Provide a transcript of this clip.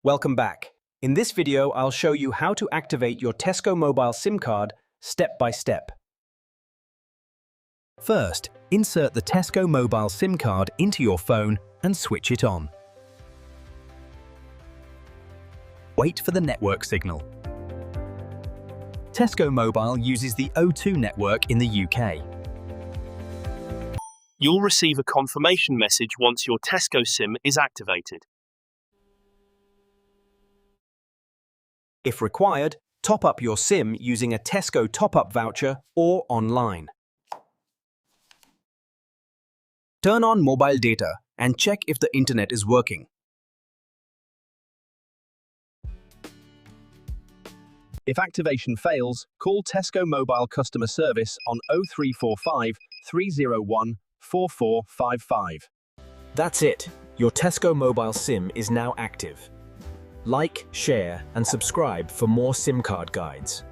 Welcome back. In this video, I'll show you how to activate your Tesco Mobile SIM card step by step. First, insert the Tesco Mobile SIM card into your phone and switch it on. Wait for the network signal. Tesco Mobile uses the O2 network in the UK. You'll receive a confirmation message once your Tesco SIM is activated. If required, top up your SIM using a Tesco top-up voucher or online. Turn on mobile data and check if the internet is working. If activation fails, call Tesco Mobile customer service on 0345 301 4455. That's it. Your Tesco Mobile SIM is now active. Like, share, and subscribe for more SIM card guides.